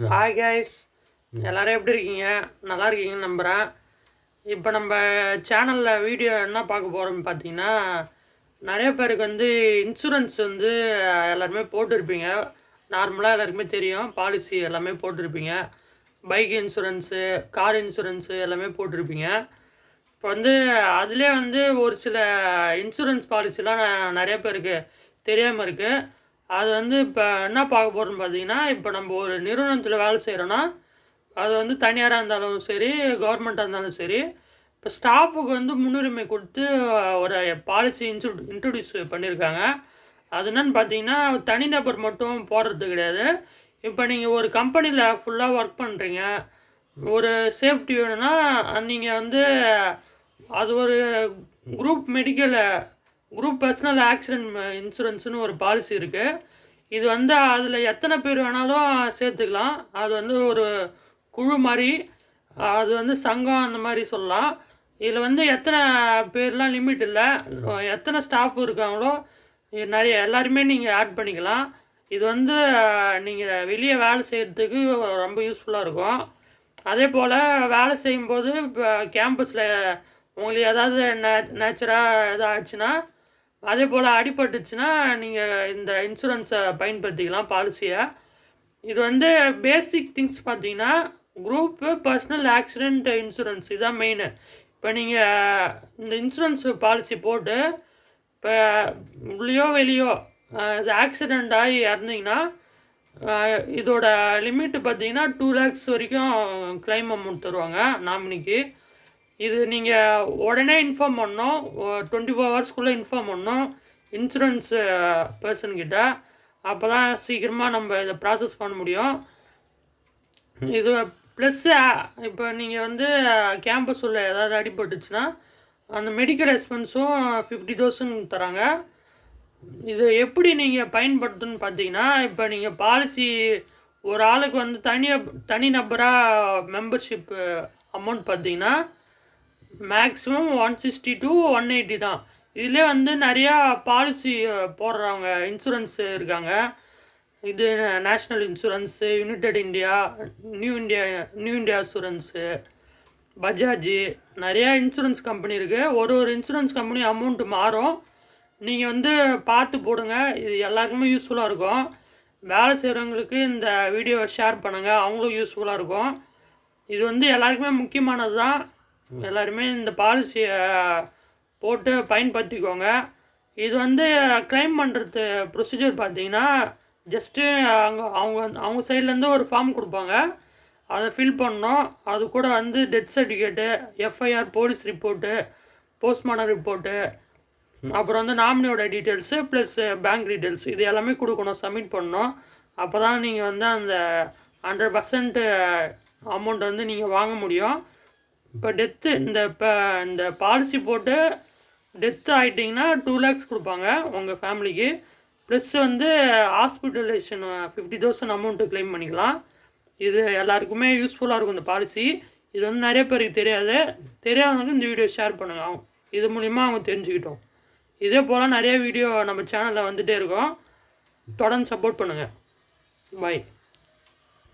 Hi guys, எல்லோரும் எப்படி இருக்கீங்க? நல்லா இருக்கீங்கன்னு நம்புகிறேன். இப்போ நம்ம சேனலில் வீடியோ என்ன பார்க்க போகிறோம்னு பார்த்தீங்கன்னா, நிறைய பேருக்கு வந்து இன்சூரன்ஸ் வந்து எல்லாருமே போட்டிருப்பீங்க. நார்மலாக எல்லாருக்குமே தெரியும், பாலிசி எல்லாமே போட்டிருப்பீங்க. பைக் இன்சூரன்ஸு, கார் இன்சூரன்ஸு எல்லாமே போட்டிருப்பீங்க. இப்போ வந்து அதிலே வந்து ஒரு சில இன்சூரன்ஸ் பாலிசிலாம் நிறைய பேருக்கு தெரியாமல் இருக்குது. அது வந்து இப்போ என்ன பார்க்க போகிறோம்னு பார்த்தீங்கன்னா, இப்போ நம்ம ஒரு நிறுவனத்தில் வேலை செய்கிறோன்னா, அது வந்து தனியாராக இருந்தாலும் சரி, கவர்மெண்ட்டாக இருந்தாலும் சரி, இப்போ ஸ்டாஃபுக்கு வந்து முன்னுரிமை கொடுத்து ஒரு பாலிசி இன்ட்ரடியூஸ் பண்ணியிருக்காங்க. அது என்னன்னு பார்த்தீங்கன்னா, தனிநபர் மட்டும் போடுறது கிடையாது. இப்போ நீங்கள் ஒரு கம்பெனியில் ஃபுல்லாக ஒர்க் பண்ணுறீங்க, ஒரு சேஃப்டி வேணும்னா நீங்கள் வந்து அது ஒரு குரூப் பர்சனல் ஆக்சிடென்ட் இன்சூரன்ஸ்னு ஒரு பாலிசி இருக்குது. இது வந்து அதில் எத்தனை பேர் வேணாலும் சேர்த்துக்கலாம். அது வந்து ஒரு குழு மாதிரி, அது வந்து சங்கம் அந்த மாதிரி சொல்லலாம். இதில் வந்து எத்தனை பேர்லாம் லிமிட் இல்லை, எத்தனை ஸ்டாஃப் இருக்காங்களோ நிறைய எல்லாருமே நீங்கள் ஆட் பண்ணிக்கலாம். இது வந்து நீங்கள் வெளியே வேலை செய்கிறதுக்கு ரொம்ப யூஸ்ஃபுல்லாக இருக்கும். அதே போல் வேலை செய்யும்போது இப்போ கேம்பஸில் உங்களுக்கு ஏதாவது நேச்சராக எதாவது ஆச்சுன்னா, அதே போல் அடிபட்டுச்சுன்னா நீங்கள் இந்த இன்சூரன்ஸை பயன்படுத்திக்கலாம், பாலிசியை. இது வந்து பேசிக் திங்ஸ் பார்த்தீங்கன்னா, குரூப்பு பர்சனல் ஆக்சிடெண்ட் இன்சூரன்ஸ் இதுதான் மெயினு. இப்போ நீங்கள் இந்த இன்சூரன்ஸ் பாலிசி போட்டு இப்போ உள்ளேயோ வெளியோ இது ஆக்சிடெண்ட் ஆகி இறந்தீங்கன்னா, இதோட லிமிட்டு பார்த்தீங்கன்னா 2 lakhs வரைக்கும் கிளைம் அமௌண்ட் தருவாங்க நாமினிக்கு. இது நீங்கள் உடனே இன்ஃபார்ம் பண்ணணும், 24 ஹவர்ஸ்க்குள்ளே இன்ஃபார்ம் பண்ணணும் இன்சூரன்ஸு பர்சன்கிட்ட. அப்போ தான் சீக்கிரமாக நம்ம இதை ப்ராசஸ் பண்ண முடியும். இது ப்ளஸ்ஸு இப்போ நீங்கள் வந்து கேம்பஸ் உள்ள ஏதாவது அடிபட்டுச்சுன்னா அந்த மெடிக்கல் எக்ஸ்பென்ஸும் 50,000 தராங்க. இது எப்படி நீங்கள் பயன்படுத்துன்னு பார்த்தீங்கன்னா, இப்போ நீங்கள் பாலிசி ஒரு ஆளுக்கு வந்து தனிநபராக மெம்பர்ஷிப்பு அமௌண்ட் பார்த்தீங்கன்னா மேக்ஸிமம் 160 to 180 தான். இதிலே வந்து நிறையா பாலிசி போடுறவங்க இன்சூரன்ஸு இருக்காங்க. இது national insurance, United India, New India assurance, Bajaj, நிறையா இன்சூரன்ஸ் கம்பெனி இருக்குது. ஒரு இன்சூரன்ஸ் கம்பெனி அமௌண்ட்டு மாறும். நீங்கள் வந்து பார்த்து போடுங்க, இது எல்லாருக்குமே யூஸ்ஃபுல்லாக இருக்கும். வேலை செய்கிறவங்களுக்கு இந்த வீடியோவை ஷேர் பண்ணுங்கள், அவங்களும் யூஸ்ஃபுல்லாக இருக்கும். இது வந்து எல்லாருக்குமே முக்கியமானது தான். எல்லாருமே இந்த பாலிசியை போட்டு பயன்படுத்திக்கோங்க. இது வந்து கிளைம் பண்ணுறது ப்ரொசீஜர் பார்த்தீங்கன்னா, ஜஸ்ட்டு அவங்க சைட்லேருந்து ஒரு ஃபார்ம் கொடுப்பாங்க, அதை ஃபில் பண்ணணும். அது கூட வந்து death certificate, FIR, police report, postmortem report, அப்புறம் வந்து நாமினியோட டீட்டெயில்ஸு ப்ளஸ் பேங்க் டீட்டெயில்ஸ் இது எல்லாமே கொடுக்கணும், சப்மிட் பண்ணணும். அப்போ தான் நீங்கள் வந்து அந்த 100% அமௌண்ட் வந்து நீங்கள் வாங்க முடியும். இப்போ டெத்து இந்த பாலிசி போட்டு டெத்து ஆகிட்டிங்கன்னா 2 lakhs கொடுப்பாங்க உங்கள் ஃபேமிலிக்கு. ப்ளஸ் வந்து ஹாஸ்பிட்டலைசேஷன் 50,000 அமௌண்ட்டு கிளைம் பண்ணிக்கலாம். இது எல்லாருக்குமே யூஸ்ஃபுல்லாக இருக்கும் இந்த பாலிசி. இது வந்து நிறைய பேருக்கு தெரியாதவங்களுக்கு இந்த வீடியோ ஷேர் பண்ணுங்கள், இது மூலிமா அவங்க தெரிஞ்சுக்கிட்டோம். இதே போல் நிறைய வீடியோ நம்ம சேனலில் வந்துகிட்டே இருக்கோம், தொடர்ந்து சப்போர்ட் பண்ணுங்கள். பாய்.